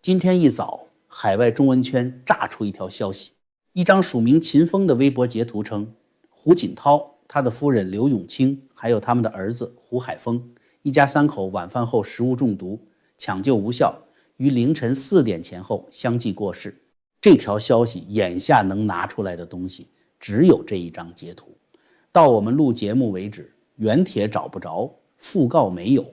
今天一早，海外中文圈炸出一条消息，一张署名秦风的微博截图称，胡锦涛、他的夫人刘永清，还有他们的儿子胡海峰，一家三口晚饭后食物中毒，抢救无效，于凌晨4点前后相继过世。这条消息眼下能拿出来的东西，只有这一张截图。到我们录节目为止，原帖找不着，讣告没有，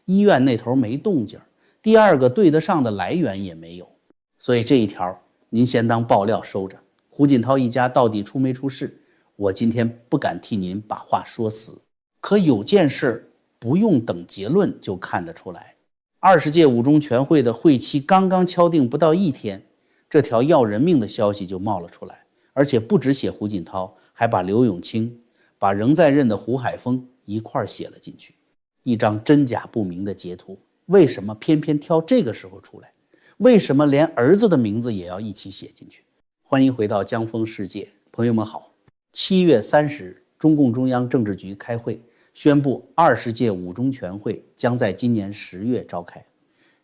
医院那头没动静，第二个对得上的来源也没有。所以这一条您先当爆料收着。胡锦涛一家到底出没出事，我今天不敢替您把话说死，可有件事不用等结论就看得出来。20届五中全会的会期刚刚敲定不到1天，这条要人命的消息就冒了出来，而且不只写胡锦涛，还把刘永清、把仍在任的胡海峰一块写了进去。一张真假不明的截图，为什么偏偏挑这个时候出来？为什么连儿子的名字也要一起写进去？欢迎回到江峰世界，朋友们好。7月30日，中共中央政治局开会，宣布20届五中全会将在今年10月召开。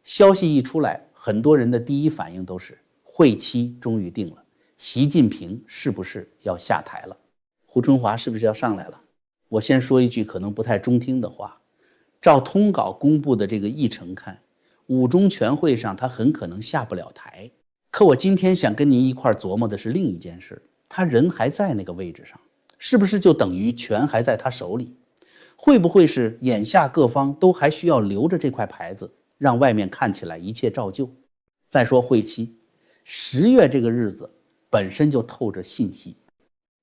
消息一出来，很多人的第一反应都是会期终于定了，习近平是不是要下台了？胡春华是不是要上来了？我先说一句可能不太中听的话，照通稿公布的这个议程看，五中全会上他很可能下不了台。可我今天想跟您一块琢磨的是另一件事，他人还在那个位置上，是不是就等于权还在他手里？会不会是眼下各方都还需要留着这块牌子，让外面看起来一切照旧？再说会期，10月这个日子本身就透着信息。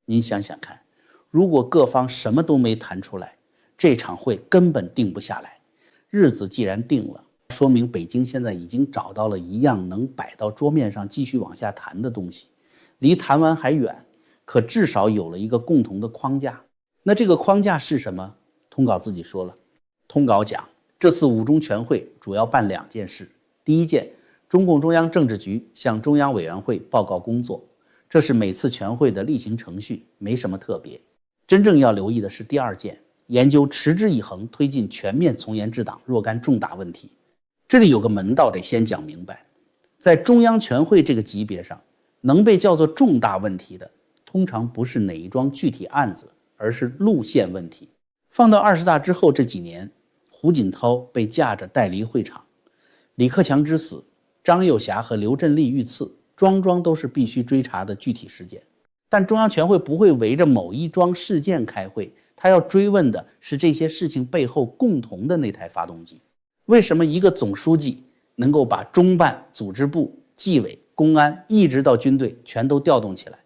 您想想看，如果各方什么都没谈出来，这场会根本定不下来。日子既然定了，说明北京现在已经找到了一样能摆到桌面上继续往下谈的东西，离谈完还远，可至少有了一个共同的框架。那这个框架是什么？通稿自己说了，通稿讲这次五中全会主要办2件事。第一件，中共中央政治局向中央委员会报告工作，这是每次全会的例行程序，没什么特别。真正要留意的是第2件，研究持之以恒推进全面从严治党若干重大问题。这里有个门道得先讲明白，在中央全会这个级别上，能被叫做重大问题的，通常不是哪一桩具体案子，而是路线问题。放到20大之后这几年，胡锦涛被架着带离会场，李克强之死，张又侠和刘振立遇刺，桩桩都是必须追查的具体事件。但中央全会不会围着某一桩事件开会，他要追问的是这些事情背后共同的那台发动机。为什么一个总书记能够把中办、组织部、纪委、公安一直到军队全都调动起来，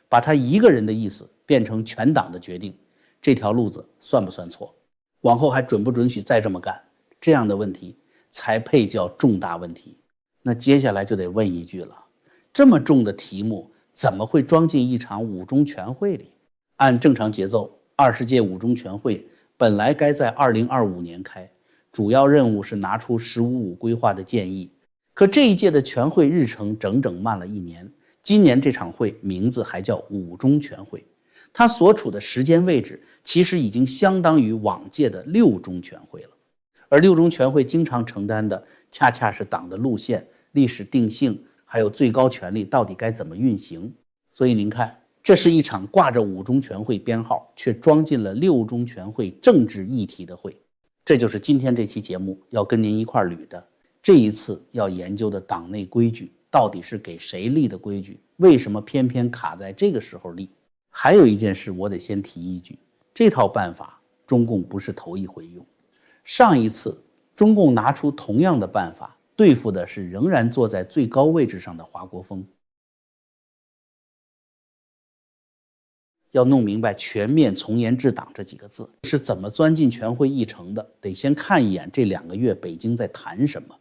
把他一个人的意思变成全党的决定？这条路子算不算错？往后还准不准许再这么干？这样的问题才配叫重大问题。那接下来就得问一句了，这么重的题目怎么会装进一场五中全会里？按正常节奏，20届五中全会本来该在2025年开，主要任务是拿出“15+5”规划的建议。可这一届的全会日程整整慢了1年，今年这场会名字还叫五中全会，它所处的时间位置其实已经相当于往届的6中全会了。而6中全会经常承担的恰恰是党的路线、历史定性，还有最高权力到底该怎么运行。所以您看，这是一场挂着五中全会编号却装进了6中全会政治议题的会。这就是今天这期节目要跟您一块捋的，这一次要研究的党内规矩到底是给谁立的规矩？为什么偏偏卡在这个时候立？还有一件事我得先提一句，这套办法中共不是头一回用。上一次中共拿出同样的办法对付的是仍然坐在最高位置上的华国锋。要弄明白全面从严治党这几个字是怎么钻进全会议程的，得先看一眼这2个月北京在谈什么。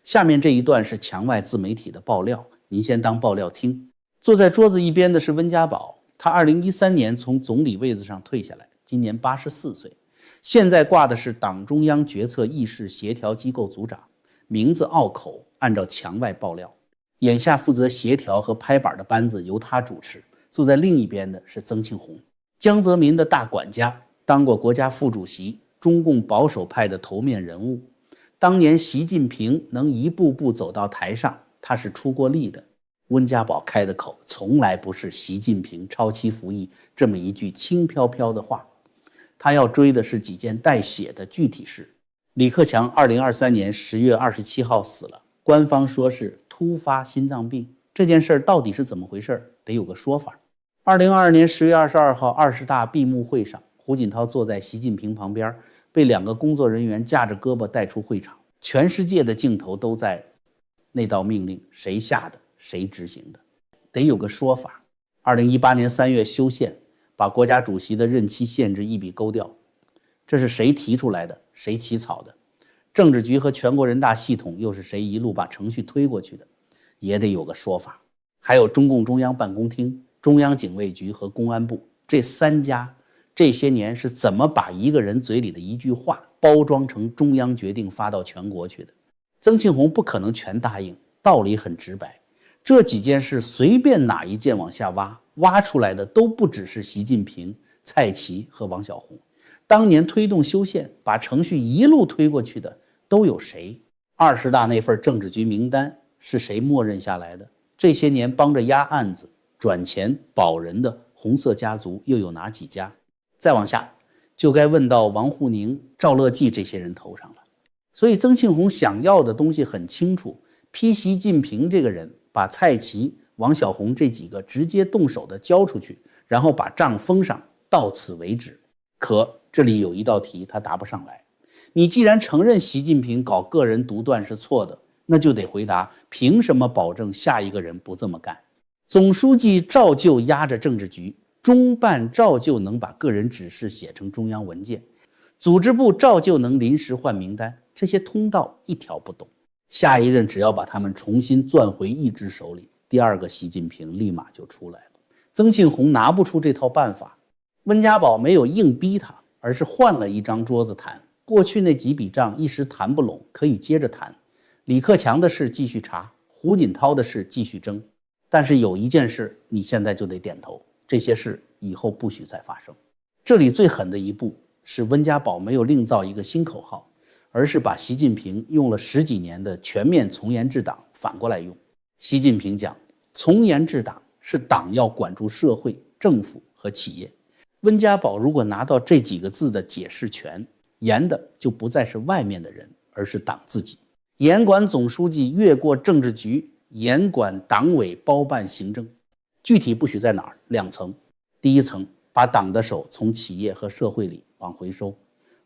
下面这一段是墙外自媒体的爆料，您先当爆料听。坐在桌子一边的是温家宝，他2013年从总理位子上退下来，今年84岁，现在挂的是党中央决策议事协调机构组长，名字拗口，按照墙外爆料。眼下负责协调和拍板的班子由他主持，坐在另一边的是曾庆红，江泽民的大管家，当过国家副主席，中共保守派的头面人物。当年习近平能一步步走到台上，他是出过力的。温家宝开的口从来不是习近平超期服役这么一句轻飘飘的话，他要追的是几件带血的具体事。李克强2023年10月27号死了，官方说是突发心脏病，这件事到底是怎么回事得有个说法。2022年10月22号20大闭幕会上，胡锦涛坐在习近平旁边，被2个工作人员架着胳膊带出会场，全世界的镜头都在那道命令谁下的谁执行的，得有个说法。2018年3月修宪，把国家主席的任期限制一笔勾掉，这是谁提出来的，谁起草的？政治局和全国人大系统又是谁一路把程序推过去的？也得有个说法。还有中共中央办公厅、中央警卫局和公安部，这3家这些年是怎么把一个人嘴里的一句话包装成中央决定发到全国去的？曾庆红不可能全答应，道理很直白，这几件事随便哪一件往下挖出来的都不只是习近平、蔡奇和王小红。当年推动修宪把程序一路推过去的都有谁？20大那份政治局名单是谁默认下来的？这些年帮着压案子、转钱保人的红色家族又有哪几家？再往下就该问到王沪宁、赵乐际这些人头上了。所以曾庆红想要的东西很清楚，批习近平这个人，把蔡奇、王小红这几个直接动手的交出去，然后把账封上，到此为止。可这里有一道题他答不上来，你既然承认习近平搞个人独断是错的，那就得回答凭什么保证下一个人不这么干？总书记照旧压着政治局，中办照旧能把个人指示写成中央文件，组织部照旧能临时换名单，这些通道一条不懂。下一任只要把他们重新攥回一只手里，第二个习近平立马就出来了。曾庆红拿不出这套办法，温家宝没有硬逼他，而是换了一张桌子谈。过去那几笔账一时谈不拢，可以接着谈。李克强的事继续查，胡锦涛的事继续争。但是有一件事你现在就得点头，这些事以后不许再发生。这里最狠的一步是温家宝没有另造一个新口号，而是把习近平用了10几年的全面从严治党反过来用。习近平讲，从严治党是党要管住社会、政府和企业。温家宝如果拿到这几个字的解释权，严的就不再是外面的人，而是党自己。严管总书记越过政治局，严管党委包办行政。具体不许在哪儿？2层。第一层，把党的手从企业和社会里往回收，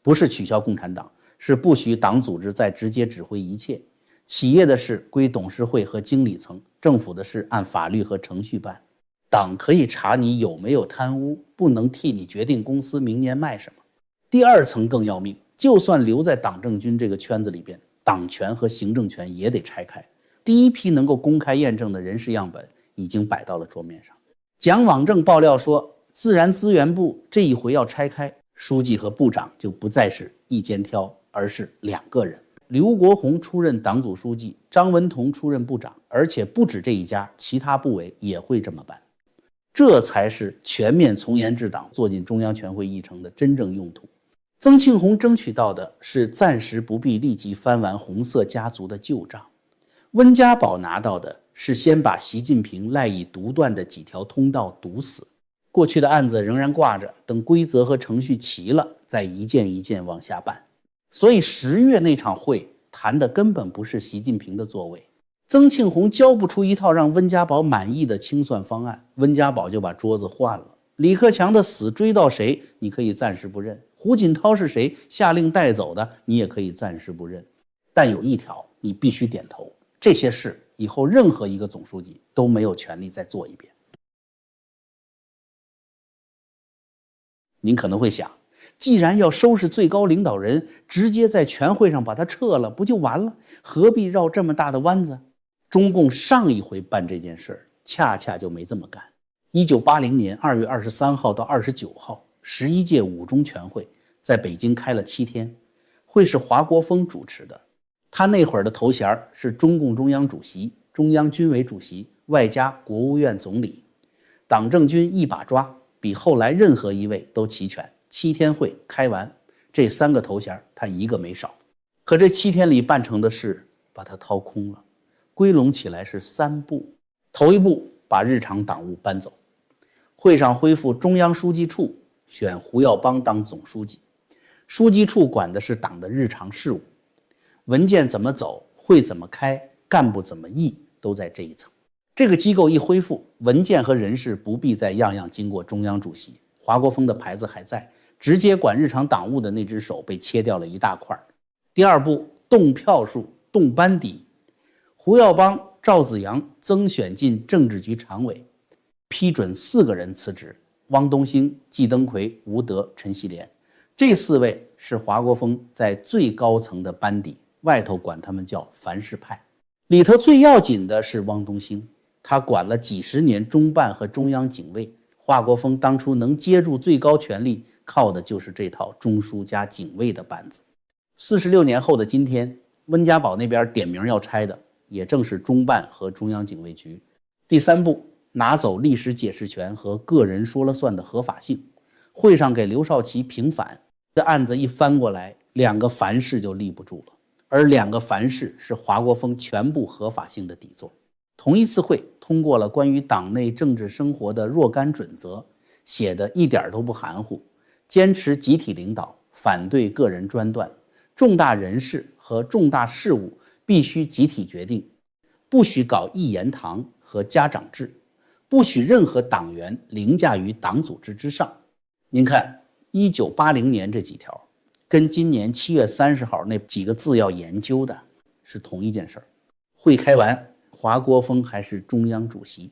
不是取消共产党，是不许党组织再直接指挥一切。企业的事归董事会和经理层，政府的事按法律和程序办。党可以查你有没有贪污，不能替你决定公司明年卖什么。第2层更要命，就算留在党政军这个圈子里边，党权和行政权也得拆开。第一批能够公开验证的人事样本已经摆到了桌面上。蒋网正爆料说，自然资源部这一回要拆开，书记和部长就不再是一肩挑，而是2个人。刘国鸿出任党组书记，张文同出任部长，而且不止这一家，其他部委也会这么办。这才是全面从严治党做进中央全会议程的真正用途。曾庆红争取到的是暂时不必立即翻完红色家族的旧账，温家宝拿到的是先把习近平赖以独断的几条通道堵死。过去的案子仍然挂着，等规则和程序齐了，再一件一件往下办。所以10月那场会谈的根本不是习近平的座位。曾庆红交不出一套让温家宝满意的清算方案，温家宝就把桌子换了。李克强的死追到谁，你可以暂时不认；胡锦涛是谁下令带走的，你也可以暂时不认。但有一条你必须点头，这些事以后任何一个总书记都没有权利再做一遍。您可能会想，既然要收拾最高领导人，直接在全会上把他撤了不就完了，何必绕这么大的弯子？中共上一回办这件事恰恰就没这么干。1980年2月23号到29号11届5中全会在北京开了7天，会是华国锋主持的。他那会儿的头衔是中共中央主席、中央军委主席，外加国务院总理。党政军一把抓，比后来任何一位都齐全。7天会开完，这3个头衔他一个没少。可这7天里办成的事把他掏空了，归拢起来是3步。头一步，把日常党务搬走。会上恢复中央书记处，选胡耀邦当总书记。书记处管的是党的日常事务，文件怎么走，会怎么开，干部怎么议，都在这一层。这个机构一恢复，文件和人事不必再样样经过中央主席，华国锋的牌子还在，直接管日常党务的那只手被切掉了一大块。第二步，动票数，动班底。胡耀邦、赵紫阳增选进政治局常委，批准4个人辞职：汪东兴、季登奎、吴德、陈锡联。这4位是华国锋在最高层的班底，外头管他们叫凡是派。里头最要紧的是汪东兴，他管了几十年中办和中央警卫。华国锋当初能接住最高权力，靠的就是这套中枢加警卫的班子。46年后的今天，温家宝那边点名要拆的也正是中办和中央警卫局。第3步，拿走历史解释权和个人说了算的合法性。会上给刘少奇平反，这案子一翻过来，2个凡是就立不住了，而2个凡是是华国锋全部合法性的底座。同一次会通过了关于党内政治生活的若干准则，写的一点都不含糊，坚持集体领导，反对个人专断，重大人事和重大事务必须集体决定，不许搞一言堂和家长制，不许任何党员凌驾于党组织之上。您看1980年这几条跟今年7月30号那几个字要研究的是同一件事。会开完，华国锋还是中央主席，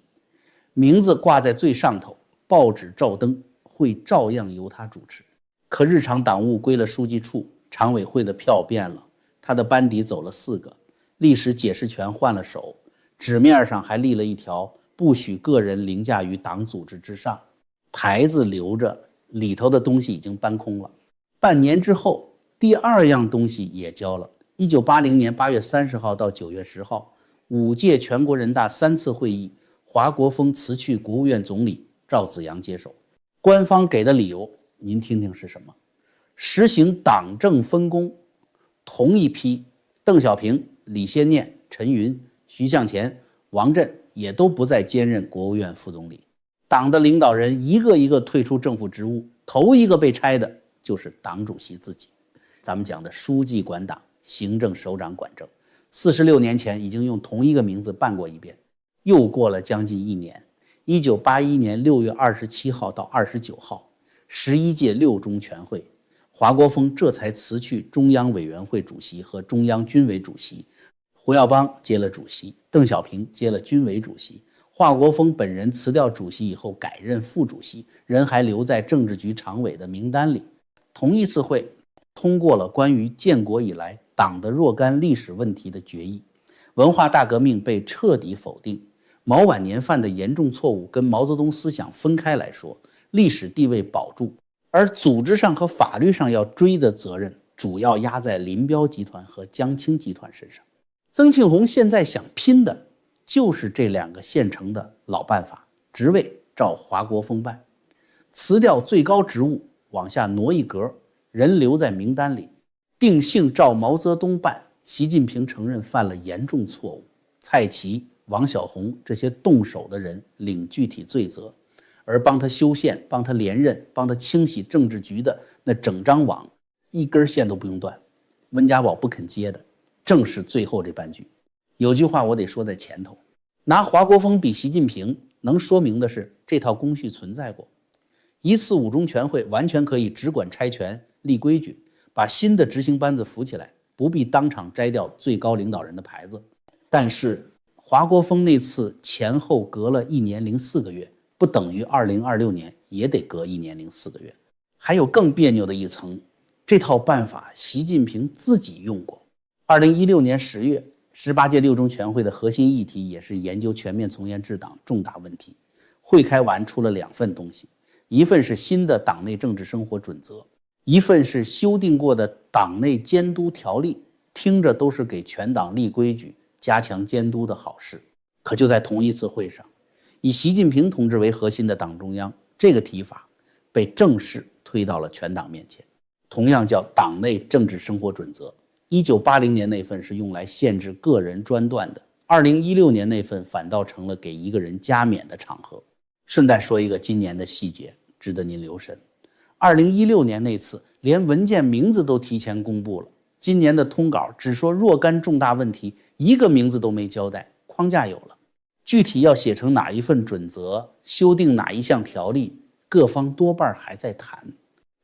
名字挂在最上头，报纸照登，会照样由他主持。可日常党务归了书记处，常委会的票变了，他的班底走了4个，历史解释权换了手，纸面上还立了一条不许个人凌驾于党组织之上，牌子留着，里头的东西已经搬空了。半年之后，第2样东西也交了。1980年8月30号到9月10号，5届全国人大3次会议，华国锋辞去国务院总理，赵紫阳接手。官方给的理由您听听是什么？实行党政分工，同一批邓小平、李先念、陈云、徐向前、王震也都不再兼任国务院副总理。党的领导人一个一个退出政府职务，头一个被拆的就是党主席自己。咱们讲的书记管党，行政首长管政，46年前已经用同一个名字办过一遍。又过了将近1年，1981年6月27号到29号，11届6中全会，华国锋这才辞去中央委员会主席和中央军委主席，胡耀邦接了主席，邓小平接了军委主席。华国锋本人辞掉主席以后改任副主席，人还留在政治局常委的名单里。同一次会通过了关于建国以来党的若干历史问题的决议，文化大革命被彻底否定，毛晚年犯的严重错误跟毛泽东思想分开来说，历史地位保住，而组织上和法律上要追的责任主要压在林彪集团和江青集团身上。曾庆红现在想拼的就是这2个现成的老办法，职位照华国锋办，辞掉最高职务，往下挪一格，人留在名单里，定性照毛泽东办。习近平承认犯了严重错误，蔡奇、王晓红这些动手的人领具体罪责，而帮他修宪、帮他连任、帮他清洗政治局的那整张网，一根线都不用断。温家宝不肯接的正是最后这半句。有句话我得说在前头，拿华国锋比习近平，能说明的是这套工序存在过。一次5中全会完全可以只管拆权立规矩，把新的执行班子扶起来，不必当场摘掉最高领导人的牌子。但是华国锋那次前后隔了1年零4个月，不等于2026年也得隔1年零4个月。还有更别扭的一层，这套办法习近平自己用过。2016年10月18届6中全会的核心议题也是研究全面从严治党重大问题。会开完出了2份东西，一份是新的党内政治生活准则，一份是修订过的党内监督条例，听着都是给全党立规矩、加强监督的好事。可就在同一次会上，以习近平同志为核心的党中央，这个提法被正式推到了全党面前，同样叫党内政治生活准则。1980年那份是用来限制个人专断的， 2016年那份反倒成了给一个人加冕的场合。顺带说一个今年的细节，值得您留神。2016年那次连文件名字都提前公布了，今年的通稿只说若干重大问题，一个名字都没交代，框架有了，具体要写成哪一份准则，修订哪一项条例，各方多半还在谈。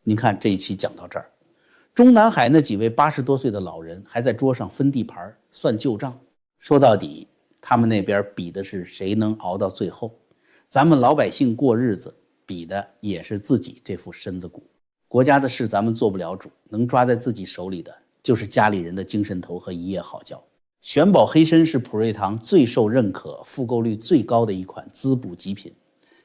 您看这一期讲到这儿，中南海那几位80多岁的老人还在桌上分地盘算旧账，说到底他们那边比的是谁能熬到最后，咱们老百姓过日子比的也是自己这副身子骨。国家的事咱们做不了主，能抓在自己手里的就是家里人的精神头和一夜好觉。玄宝黑参是普瑞堂最受认可、复购率最高的一款滋补极品，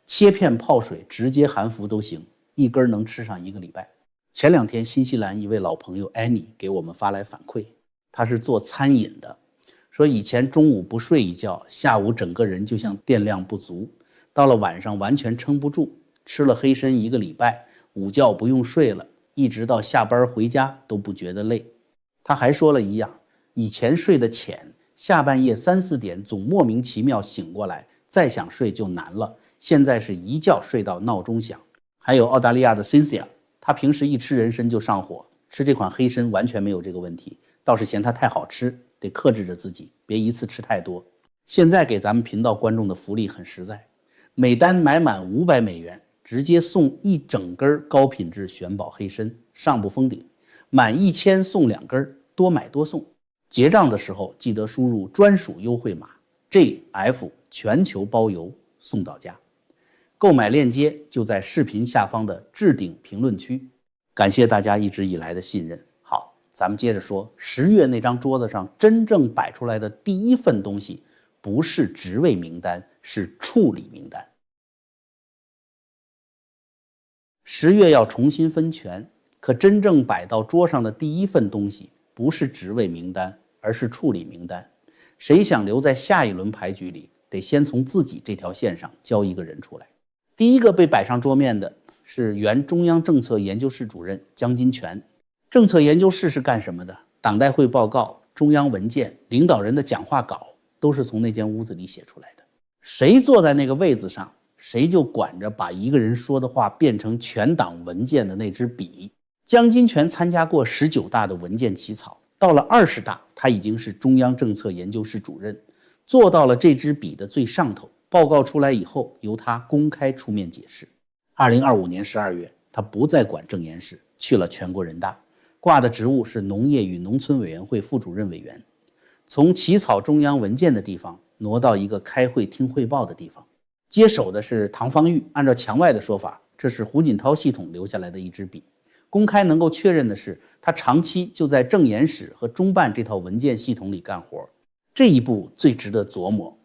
切片泡水直接含服都行，一根能吃上1个礼拜。前2天新西兰一位老朋友 Annie 给我们发来反馈，他是做餐饮的，说以前中午不睡一觉，下午整个人就像电量不足，到了晚上完全撑不住，吃了黑参1个礼拜，午觉不用睡了，一直到下班回家都不觉得累。他还说了一样，以前睡得浅，下半夜3、4点总莫名其妙醒过来，再想睡就难了，现在是一觉睡到闹钟响。还有澳大利亚的 Cynthia， 她平时一吃人参就上火，吃这款黑参完全没有这个问题，倒是嫌它太好吃，得克制着自己，别一次吃太多。现在给咱们频道观众的福利很实在，每单买满500美元，直接送1整根高品质玄宝黑参，上不封顶，满1000送2根，多买多送。结账的时候记得输入专属优惠码 JF， 全球包邮送到家。购买链接就在视频下方的置顶评论区。感谢大家一直以来的信任。好，咱们接着说10月那张桌子上真正摆出来的第一份东西，不是职位名单，是处理名单。10月要重新分权，可真正摆到桌上的第一份东西不是职位名单，而是处理名单。谁想留在下一轮牌局里，得先从自己这条线上交一个人出来。第一个被摆上桌面的是原中央政策研究室主任江金泉。政策研究室是干什么的？党代会报告、中央文件、领导人的讲话稿都是从那间屋子里写出来的。谁坐在那个位子上，谁就管着把一个人说的话变成全党文件的那支笔。江金泉参加过19大的文件起草，到了20大他已经是中央政策研究室主任，做到了这支笔的最上头。报告出来以后，由他公开出面解释。2025年12月，他不再管政研室，去了全国人大，挂的职务是农业与农村委员会副主任委员，从起草中央文件的地方挪到一个开会听汇报的地方。接手的是唐方玉，按照墙外的说法，这是胡锦涛系统留下来的一支笔。公开能够确认的是，他长期就在政研室和中办这套文件系统里干活。这一步最值得琢磨。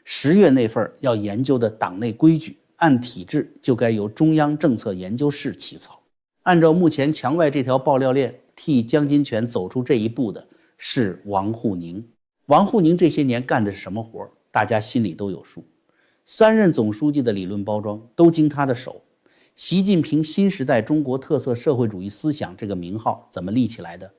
10月那份要研究的党内规矩，按体制就该由中央政策研究室起草。按照目前墙外这条爆料链，替江金泉走出这一步的是王沪宁。王沪宁这些年干的是什么活？大家心里都有数。3任总书记的理论包装都经他的手。习近平新时代中国特色社会主义思想这个名号怎么立起来的？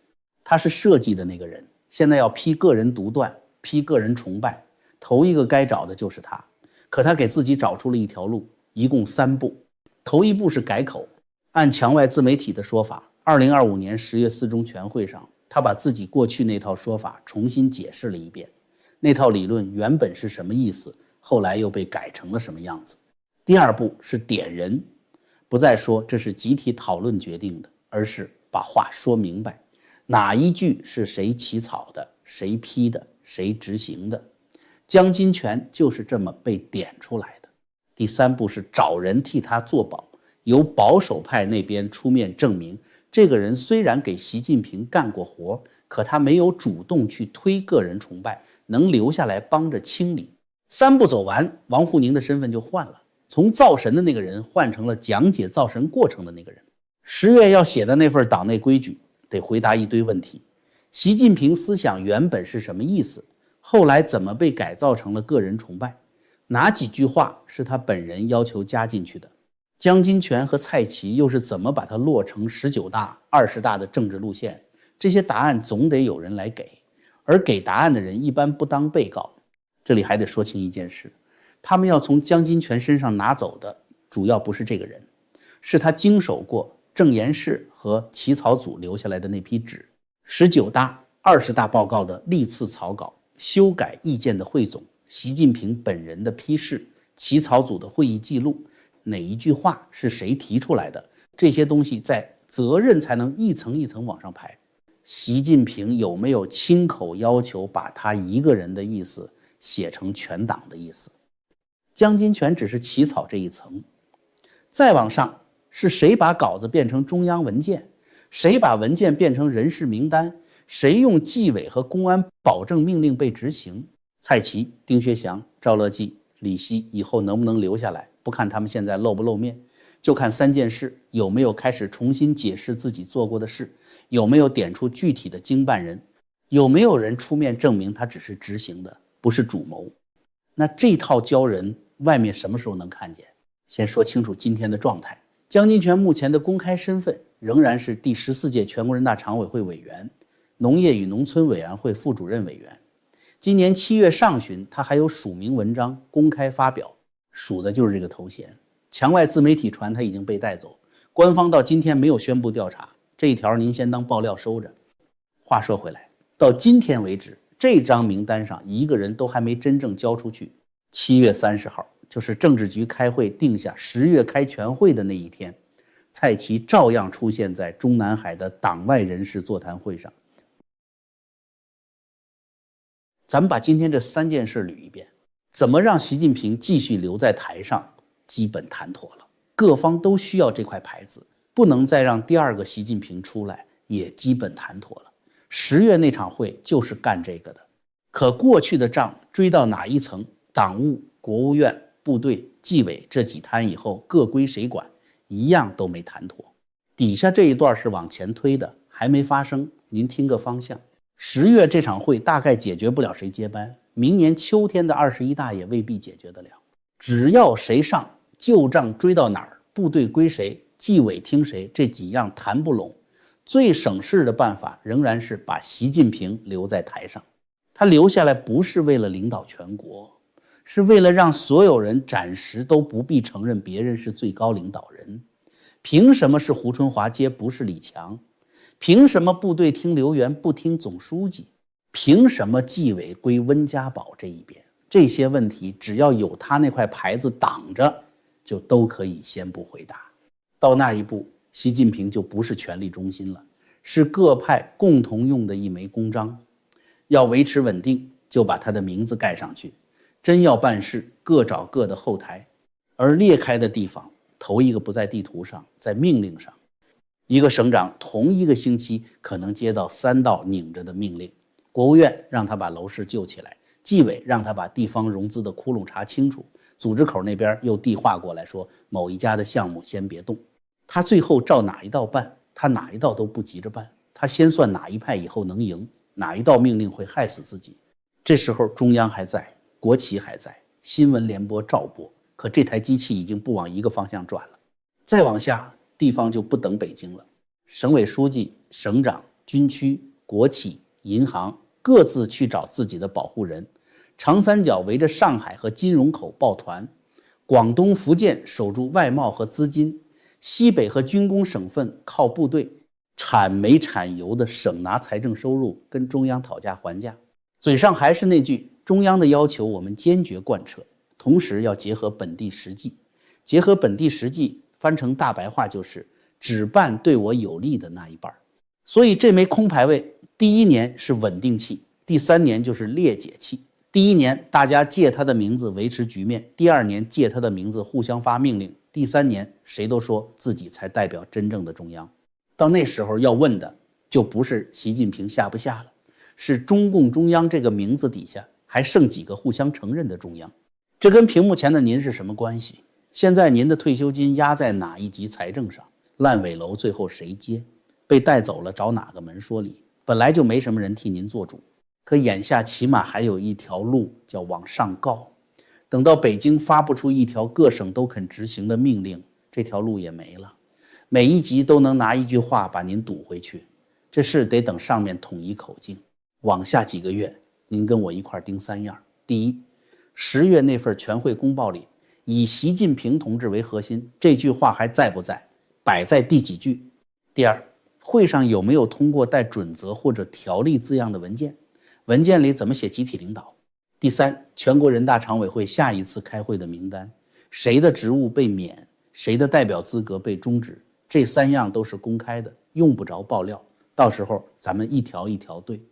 他是设计的那个人，现在要批个人独断，批个人崇拜，头一个该找的就是他。可他给自己找出了一条路，一共3步。头一步是改口，按墙外自媒体的说法，2025年10月4中全会上，他把自己过去那套说法重新解释了一遍。那套理论原本是什么意思，后来又被改成了什么样子。第2步是点人，不再说这是集体讨论决定的，而是把话说明白，哪一句是谁起草的，谁批的，谁执行的。江金泉就是这么被点出来的。第3步是找人替他做保，由保守派那边出面证明，这个人虽然给习近平干过活，可他没有主动去推个人崇拜，能留下来帮着清理。3步走完，王沪宁的身份就换了，从造神的那个人换成了讲解造神过程的那个人。10月要写的那份党内规矩得回答一堆问题。习近平思想原本是什么意思？后来怎么被改造成了个人崇拜？哪几句话是他本人要求加进去的？江金泉和蔡奇又是怎么把它落成19大、20大的政治路线？这些答案总得有人来给，而给答案的人一般不当被告，这里还得说清一件事，他们要从江金泉身上拿走的主要不是这个人，是他经手过郑言士和起草组留下来的那批纸，19大、20大报告的历次草稿、修改意见的汇总、习近平本人的批示、起草组的会议记录，哪一句话是谁提出来的，这些东西在责任才能一层一层往上排。习近平有没有亲口要求把他一个人的意思写成全党的意思？江金泉只是起草这一层，再往上是谁把稿子变成中央文件，谁把文件变成人事名单，谁用纪委和公安保证命令被执行。蔡奇、丁薛祥、赵乐际、李希以后能不能留下来，不看他们现在露不露面，就看3件事有没有开始重新解释自己做过的事，有没有点出具体的经办人，有没有人出面证明他只是执行的，不是主谋。那这套教人外面什么时候能看见？先说清楚今天的状态。江金泉目前的公开身份仍然是第14届全国人大常委会委员、农业与农村委员会副主任委员。今年7月上旬，他还有署名文章公开发表，署的就是这个头衔。墙外自媒体传他已经被带走，官方到今天没有宣布调查，这一条您先当爆料收着。话说回来，到今天为止，这张名单上一个人都还没真正交出去。7月30号，就是政治局开会定下10月开全会的那一天，蔡奇照样出现在中南海的党外人士座谈会上。咱们把今天这3件事捋一遍，怎么让习近平继续留在台上，基本谈妥了，各方都需要这块牌子，不能再让第2个习近平出来，也基本谈妥了。10月那场会就是干这个的。可过去的账追到哪一层，党务、国务院、部队、纪委这几摊以后各归谁管，一样都没谈妥。底下这一段是往前推的，还没发生，您听个方向。10月这场会大概解决不了谁接班，明年秋天的21大也未必解决得了。只要谁上，旧账追到哪儿，部队归谁，纪委听谁，这几样谈不拢，最省事的办法仍然是把习近平留在台上。他留下来不是为了领导全国，是为了让所有人暂时都不必承认别人是最高领导人。凭什么是胡春华接不是李强？凭什么部队听刘源不听总书记？凭什么纪委归温家宝这一边？这些问题只要有他那块牌子挡着，就都可以先不回答。到那一步，习近平就不是权力中心了，是各派共同用的一枚公章。要维持稳定，就把他的名字盖上去，真要办事，各找各的后台。而裂开的地方，头一个不在地图上，在命令上。一个省长同一个星期可能接到3道拧着的命令，国务院让他把楼市救起来，纪委让他把地方融资的窟窿查清楚，组织口那边又递话过来说某一家的项目先别动。他最后照哪一道办，他哪一道都不急着办，他先算哪一派以后能赢，哪一道命令会害死自己。这时候中央还在，国企还在，新闻联播照播，可这台机器已经不往一个方向转了。再往下，地方就不等北京了，省委书记、省长、军区、国企、银行各自去找自己的保护人。长三角围着上海和金融口抱团，广东、福建守住外贸和资金，西北和军工省份靠部队，产煤产油的省拿财政收入跟中央讨价还价。嘴上还是那句，中央的要求我们坚决贯彻，同时要结合本地实际。结合本地实际翻成大白话就是只办对我有利的那一半。所以这枚空牌位，第1年是稳定器，第3年就是裂解器。第1年大家借他的名字维持局面，第2年借他的名字互相发命令，第3年谁都说自己才代表真正的中央。到那时候要问的就不是习近平下不下了，是中共中央这个名字底下还剩几个互相承认的中央。这跟屏幕前的您是什么关系？现在您的退休金压在哪一级财政上？烂尾楼最后谁接？被带走了找哪个门说理？本来就没什么人替您做主，可眼下起码还有一条路叫往上告。等到北京发布出一条各省都肯执行的命令，这条路也没了。每一级都能拿一句话把您堵回去，这事得等上面统一口径。往下几个月，您跟我一块盯3样。第一， 10月那份全会公报里，以习近平同志为核心，这句话还在不在？摆在第几句？第二，会上有没有通过带准则或者条例字样的文件？文件里怎么写集体领导？第三，全国人大常委会下一次开会的名单，谁的职务被免，谁的代表资格被终止，这3样都是公开的，用不着爆料，到时候咱们一条一条对。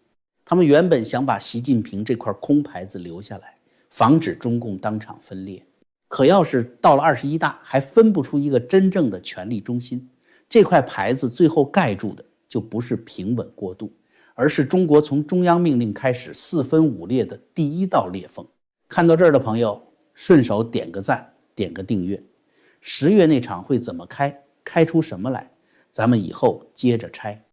他们原本想把习近平这块空牌子留下来，防止中共当场分裂，可要是到了21大还分不出一个真正的权力中心，这块牌子最后盖住的就不是平稳过渡，而是中国从中央命令开始4分5裂的第一道裂缝。看到这儿的朋友，顺手点个赞，点个订阅。10月那场会怎么开，开出什么来，咱们以后接着拆。